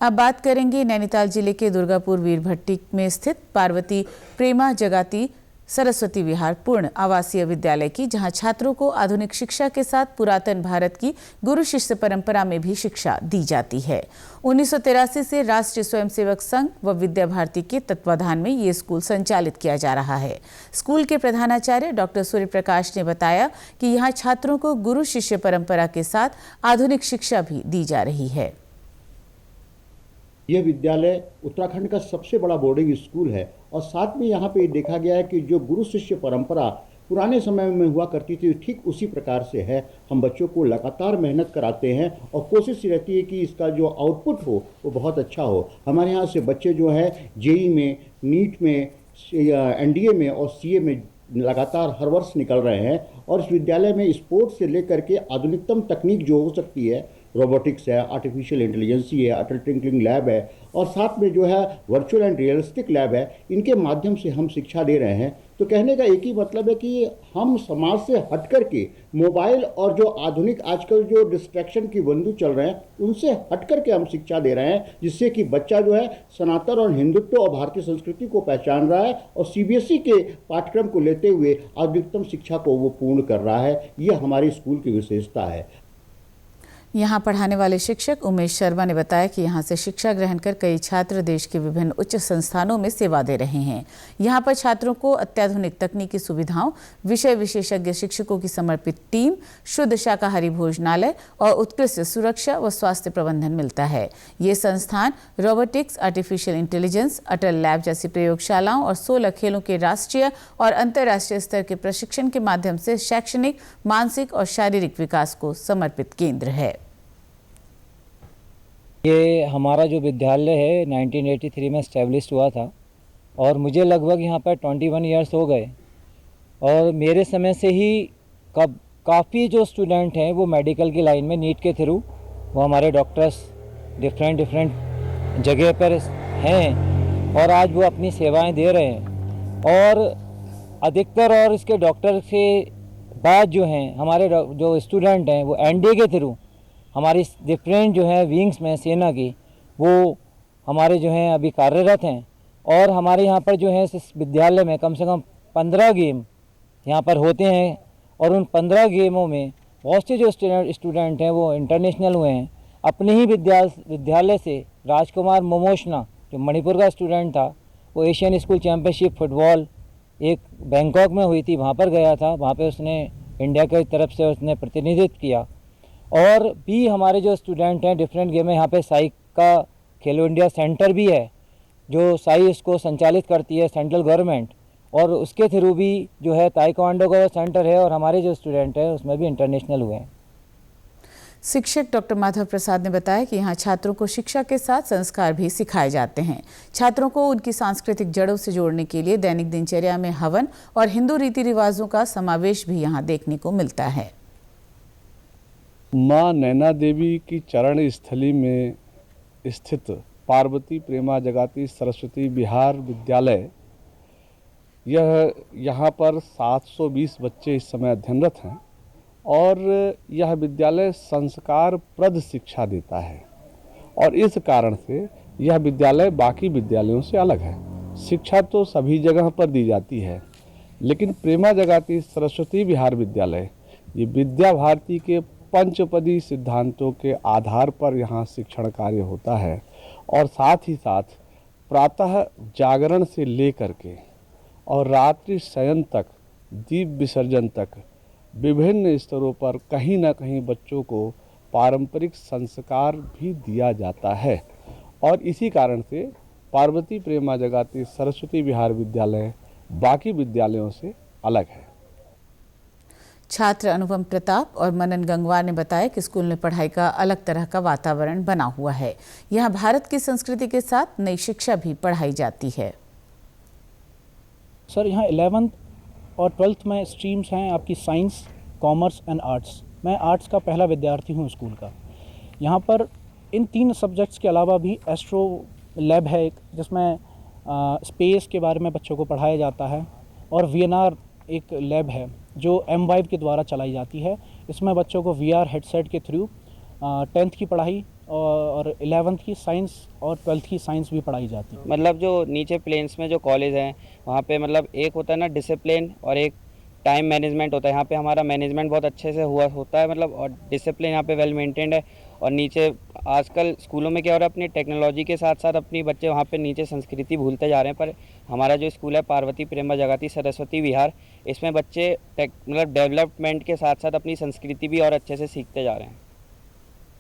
अब बात करेंगे नैनीताल जिले के दुर्गापुर वीरभट्टी में स्थित पार्वती प्रेमा जगाती सरस्वती विहार पूर्ण आवासीय विद्यालय की, जहां छात्रों को आधुनिक शिक्षा के साथ पुरातन भारत की गुरु शिष्य परंपरा में भी शिक्षा दी जाती है। 1983 से राष्ट्रीय स्वयंसेवक संघ व विद्या भारती के तत्वाधान में ये स्कूल संचालित किया जा रहा है। स्कूल के प्रधानाचार्य डॉक्टर सूर्य प्रकाश ने बताया कि यहाँ छात्रों को गुरु शिष्य परंपरा के साथ आधुनिक शिक्षा भी दी जा रही है। यह विद्यालय उत्तराखंड का सबसे बड़ा बोर्डिंग स्कूल है और साथ में यहाँ पे देखा गया है कि जो गुरु शिष्य परंपरा पुराने समय में हुआ करती थी ठीक उसी प्रकार से है। हम बच्चों को लगातार मेहनत कराते हैं और कोशिश रहती है कि इसका जो आउटपुट हो वो बहुत अच्छा हो। हमारे यहाँ से बच्चे जो है जेई में, नीट में, एनडीए में और सीए में लगातार हर वर्ष निकल रहे हैं। और इस विद्यालय में स्पोर्ट्स से लेकर के आधुनिकतम तकनीक जो हो सकती है, रोबोटिक्स है, आर्टिफिशियल इंटेलिजेंसी है, अटल टिंकरिंग लैब है और साथ में जो है वर्चुअल एंड रियलिस्टिक लैब है, इनके माध्यम से हम शिक्षा दे रहे हैं। तो कहने का एक ही मतलब है कि हम समाज से हट कर के मोबाइल और जो आधुनिक आजकल जो डिस्ट्रैक्शन की बंधु चल रहे हैं उनसे हट कर के हम शिक्षा दे रहे हैं, जिससे कि बच्चा जो है सनातन और हिंदुत्व और भारतीय संस्कृति को पहचान रहा है और सीबीएसई के पाठ्यक्रम को लेते हुए आधुनिकतम शिक्षा को वो पूर्ण कर रहा है। यह हमारे स्कूल की विशेषता है। यहाँ पढ़ाने वाले शिक्षक उमेश शर्मा ने बताया कि यहाँ से शिक्षा ग्रहण कर कई छात्र देश के विभिन्न उच्च संस्थानों में सेवा दे रहे हैं। यहाँ पर छात्रों को अत्याधुनिक तकनीकी सुविधाओं, विषय विशेषज्ञ शिक्षकों की समर्पित टीम, शुद्ध शाकाहारी भोजनालय और उत्कृष्ट सुरक्षा व स्वास्थ्य प्रबंधन मिलता है। ये संस्थान रोबोटिक्स, आर्टिफिशियल इंटेलिजेंस, अटल लैब जैसी प्रयोगशालाओं और 16 खेलों के राष्ट्रीय और अंतर्राष्ट्रीय स्तर के प्रशिक्षण के माध्यम से शैक्षणिक, मानसिक और शारीरिक विकास को समर्पित केंद्र है। ये हमारा जो विद्यालय है 1983 में इस्टेब्लिश हुआ था और मुझे लगभग यहाँ पर 21 इयर्स हो गए और मेरे समय से ही काफ़ी जो स्टूडेंट हैं वो मेडिकल की लाइन में नीट के थ्रू वो हमारे डॉक्टर्स डिफरेंट जगह पर हैं और आज वो अपनी सेवाएं दे रहे हैं। और अधिकतर और इसके डॉक्टर के बाद जो हैं हमारे जो स्टूडेंट हैं वो एनडीए के थ्रू हमारी डिफरेंट जो है विंग्स में सेना की वो हमारे जो हैं अभी कार्यरत हैं। और हमारे यहाँ पर जो है इस विद्यालय में कम से कम 15 गेम यहाँ पर होते हैं और उन 15 गेमों में बहुत से जो स्टूडेंट हैं वो इंटरनेशनल हुए हैं। अपने ही विद्यालय से राजकुमार मोमोशना जो मणिपुर का स्टूडेंट था वो एशियन स्कूल चैम्पियनशिप फुटबॉल एक बैंकॉक में हुई थी, वहाँ पर गया था, वहाँ पर उसने इंडिया की तरफ से उसने प्रतिनिधित्व किया। और भी हमारे जो स्टूडेंट हैं डिफरेंट गेम में, यहाँ पे साई का खेलो इंडिया सेंटर भी है जो साई इसको संचालित करती है सेंट्रल गवर्नमेंट, और उसके थ्रू भी जो है ताइक्वांडो का सेंटर है और हमारे जो स्टूडेंट हैं उसमें भी इंटरनेशनल हुए हैं। शिक्षक डॉक्टर माधव प्रसाद ने बताया कि यहाँ छात्रों को शिक्षा के साथ संस्कार भी सिखाए जाते हैं। छात्रों को उनकी सांस्कृतिक जड़ों से जोड़ने के लिए दैनिक दिनचर्या में हवन और हिंदू रीति रिवाजों का समावेश भी यहाँ देखने को मिलता है। माँ नैना देवी की चरण स्थली में स्थित पार्वती प्रेमा जगाती सरस्वती विहार विद्यालय, यह यहाँ पर 720 बच्चे इस समय अध्ययनरत हैं और यह विद्यालय संस्कारप्रद शिक्षा देता है और इस कारण से यह विद्यालय बाकी विद्यालयों से अलग है। शिक्षा तो सभी जगह पर दी जाती है, लेकिन प्रेमा जगाती सरस्वती विहार विद्यालय ये विद्या भारती के पंचपदी सिद्धांतों के आधार पर यहाँ शिक्षण कार्य होता है और साथ ही साथ प्रातः जागरण से लेकर के और रात्रि शयन तक, दीप विसर्जन तक विभिन्न स्तरों पर कहीं ना कहीं बच्चों को पारंपरिक संस्कार भी दिया जाता है। और इसी कारण से पार्वती प्रेमा जगाती सरस्वती विहार विद्यालय बाकी विद्यालयों से अलग है। छात्र अनुपम प्रताप और मनन गंगवार ने बताया कि स्कूल में पढ़ाई का अलग तरह का वातावरण बना हुआ है। यहाँ भारत की संस्कृति के साथ नई शिक्षा भी पढ़ाई जाती है। सर, यहाँ 11th और 12th में स्ट्रीम्स हैं आपकी साइंस, कॉमर्स एंड आर्ट्स। मैं आर्ट्स का पहला विद्यार्थी हूँ स्कूल का। यहाँ पर इन 3 सब्जेक्ट्स के अलावा भी एस्ट्रो लैब है एक, जिसमें स्पेस के बारे में बच्चों को पढ़ाया जाता है, और वीएनआर एक लैब है जो M-Vibe के द्वारा चलाई जाती है। इसमें बच्चों को VR हेडसेट के थ्रू 10th की पढ़ाई और 11th की साइंस और 12th की साइंस भी पढ़ाई जाती है। मतलब जो नीचे प्लेन्स में जो कॉलेज हैं वहाँ पे मतलब एक होता है ना डिसिप्लिन और एक टाइम मैनेजमेंट होता है। यहाँ पे हमारा मैनेजमेंट बहुत अच्छे से होता है मतलब, और डिसिप्लिन यहाँ पे वेल मेंटेन्ड है। और नीचे आजकल स्कूलों में क्या हो रहा है, अपनी टेक्नोलॉजी के साथ साथ अपनी बच्चे वहाँ पे नीचे संस्कृति भूलते जा रहे हैं। पर हमारा जो स्कूल है पार्वती प्रेमा जगाती सरस्वती विहार, इसमें बच्चे मतलब डेवलपमेंट के साथ साथ अपनी संस्कृति भी और अच्छे से सीखते जा रहे हैं।